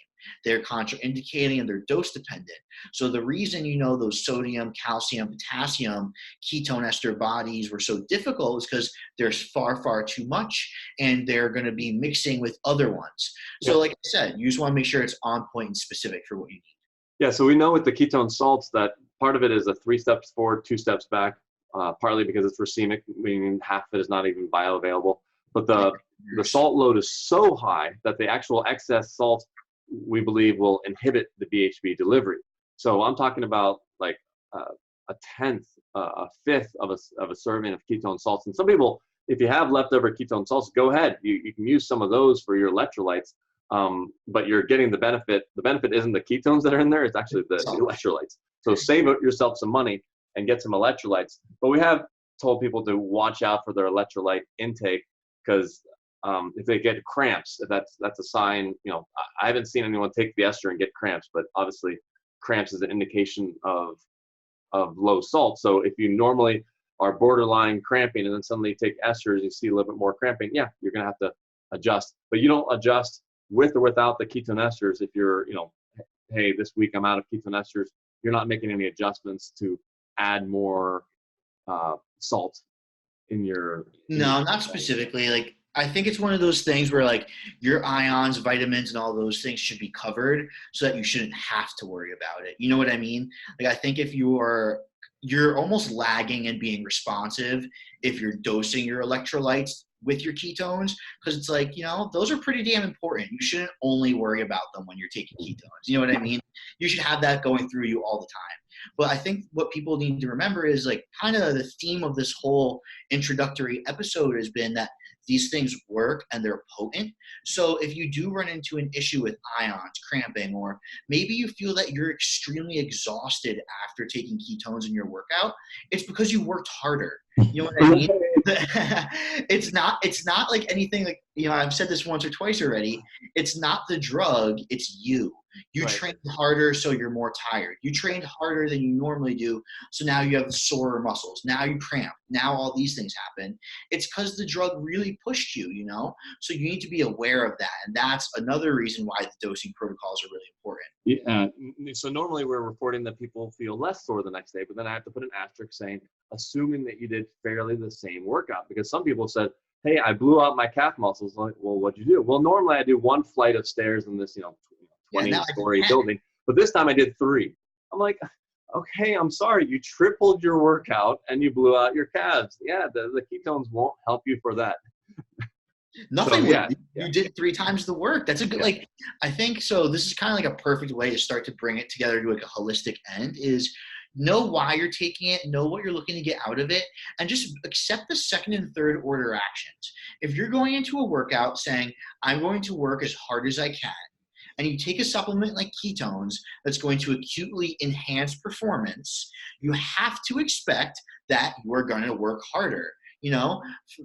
They're contraindicating and they're dose dependent. So the reason, those sodium, calcium, potassium, ketone ester bodies were so difficult is because there's far too much, and they're going to be mixing with other ones. So like I said, you just want to make sure it's on point and specific for what you need. Yeah, so we know with the ketone salts that part of it is a 3 steps forward, 2 steps back partly because it's racemic, meaning half of it is not even bioavailable. But the salt load is so high that the actual excess salt, we believe, will inhibit the BHB delivery. So I'm talking about like a tenth, a fifth of a serving of ketone salts. And some people, if you have leftover ketone salts, go ahead. You can use some of those for your electrolytes, but you're getting the benefit. The benefit isn't the ketones that are in there, it's actually the electrolytes. So save yourself some money and get some electrolytes. But we have told people to watch out for their electrolyte intake, because if they get cramps, if that's a sign. I haven't seen anyone take the ester and get cramps, but obviously cramps is an indication of low salt. So if you normally are borderline cramping and then suddenly take esters, you see a little bit more cramping, yeah, you're going to have to adjust. But you don't adjust with or without the ketone esters. If you're, hey, this week I'm out of ketone esters, you're not making any adjustments to add more salt in your. No, not specifically. Like, I think it's one of those things where like your ions, vitamins, and all those things should be covered so that you shouldn't have to worry about it. You know what I mean? Like, I think if you're almost lagging and being responsive if you're dosing your electrolytes with your ketones, because it's like, those are pretty damn important. You shouldn't only worry about them when you're taking ketones. You know what I mean? You should have that going through you all the time. But I think what people need to remember is like kind of the theme of this whole introductory episode has been that these things work and they're potent. So if you do run into an issue with ions, cramping, or maybe you feel that you're extremely exhausted after taking ketones in your workout, it's because you worked harder. You know what I mean? It's not like anything like, I've said this once or twice already. It's not the drug, it's you. You trained harder, so you're more tired. You trained harder than you normally do, so now you have sore muscles. Now you cramp. Now all these things happen. It's because the drug really pushed you, So you need to be aware of that, and that's another reason why the dosing protocols are really important. Yeah. So normally we're reporting that people feel less sore the next day, but then I have to put an asterisk saying, assuming that you did fairly the same workout, because some people said, hey, I blew out my calf muscles. Like, well, what'd you do? Well, normally I do one flight of stairs in this, 20-story building, but this time I did 3. I'm like, okay, I'm sorry, you tripled your workout and you blew out your calves. Yeah, the ketones won't help you for that. Nothing. You did 3 times the work. That's a good, I think so. This is kind of like a perfect way to start to bring it together to like a holistic end is know why you're taking it, know what you're looking to get out of it, and just accept the second and third order actions. If you're going into a workout saying, I'm going to work as hard as I can, and you take a supplement like ketones that's going to acutely enhance performance, you have to expect that you are going to work harder.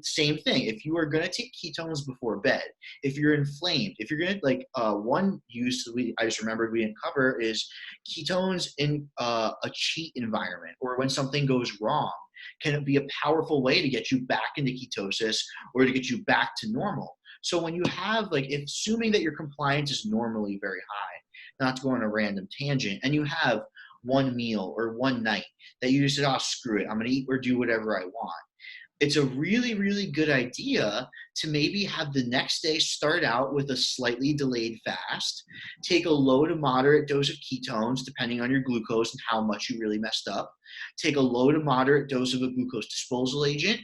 Same thing. If you are going to take ketones before bed, if you're inflamed, if you're going to one use I just remembered we didn't cover is ketones in a cheat environment or when something goes wrong can be a powerful way to get you back into ketosis or to get you back to normal. So when you have assuming that your compliance is normally very high, not to go on a random tangent, and you have one meal or one night that you just said, oh, screw it, I'm going to eat or do whatever I want. It's a really, really good idea to maybe have the next day start out with a slightly delayed fast, take a low to moderate dose of ketones, depending on your glucose and how much you really messed up, take a low to moderate dose of a glucose disposal agent,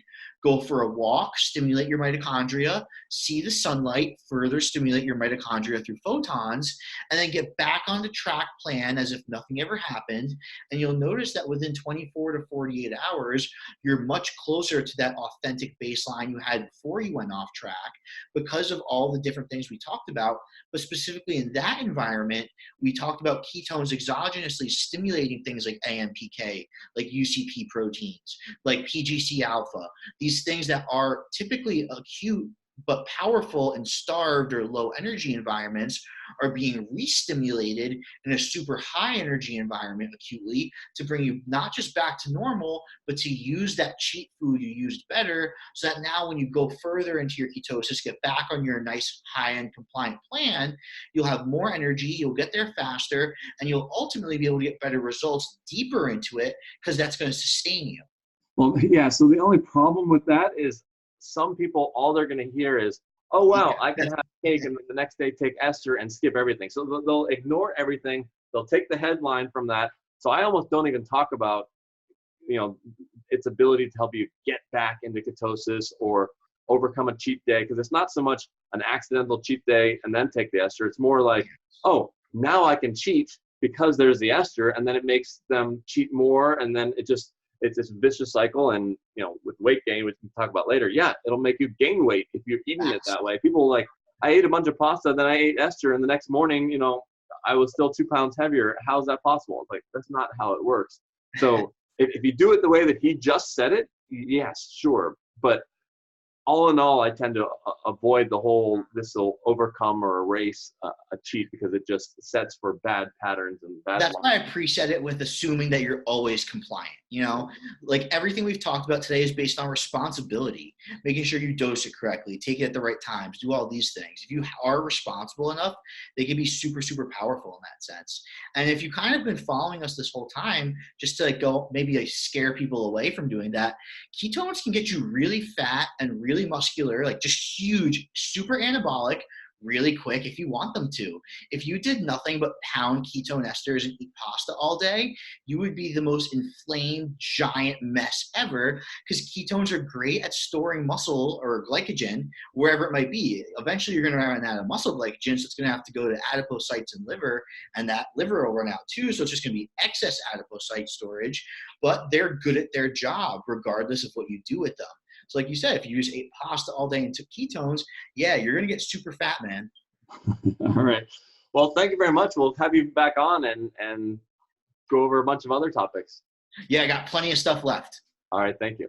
go for a walk, stimulate your mitochondria, see the sunlight, further stimulate your mitochondria through photons, and then get back on the track plan as if nothing ever happened. And you'll notice that within 24 to 48 hours, you're much closer to that authentic baseline you had before you went off track because of all the different things we talked about. But specifically in that environment, we talked about ketones exogenously stimulating things like AMPK, like UCP proteins, like PGC alpha, these things that are typically acute but powerful in starved or low energy environments are being re-stimulated in a super high energy environment acutely to bring you not just back to normal, but to use that cheat food you used better so that now when you go further into your ketosis, get back on your nice high-end compliant plan, you'll have more energy, you'll get there faster, and you'll ultimately be able to get better results deeper into it because that's going to sustain you. Well, yeah, so the only problem with that is some people, all they're going to hear is, oh, wow, I can have cake and the next day take ester and skip everything. So they'll ignore everything. They'll take the headline from that. So I almost don't even talk about, its ability to help you get back into ketosis or overcome a cheat day, because it's not so much an accidental cheat day and then take the ester. It's more like, oh, now I can cheat because there's the ester, and then it makes them cheat more, and then it's this vicious cycle. And with weight gain, which we can talk about later, it'll make you gain weight if you're eating it that way. People like, I ate a bunch of pasta, then I ate ester, and the next morning, I was still 2 pounds heavier. How's that possible? It's like, that's not how it works. So if you do it the way that he just said it, yes, sure. But all in all, I tend to avoid the whole, this will overcome or erase a cheat, because it just sets for bad patterns and bad. That's why I preset it with assuming that you're always compliant. Like everything we've talked about today is based on responsibility, making sure you dose it correctly, take it at the right times, do all these things. If you are responsible enough, they can be super, super powerful in that sense. And if you kind of been following us this whole time, just to go maybe scare people away from doing that, ketones can get you really fat and really muscular, like just huge, super anabolic, really quick if you want them to. If you did nothing but pound ketone esters and eat pasta all day, you would be the most inflamed giant mess ever, because ketones are great at storing muscle or glycogen wherever it might be. Eventually you're going to run out of muscle glycogen, so it's going to have to go to adipocytes and liver, and that liver will run out too, so it's just going to be excess adipocyte storage. But they're good at their job regardless of what you do with them. So like you said, if you just ate pasta all day and took ketones, you're going to get super fat, man. All right. Well, thank you very much. We'll have you back on and go over a bunch of other topics. Yeah, I got plenty of stuff left. All right. Thank you.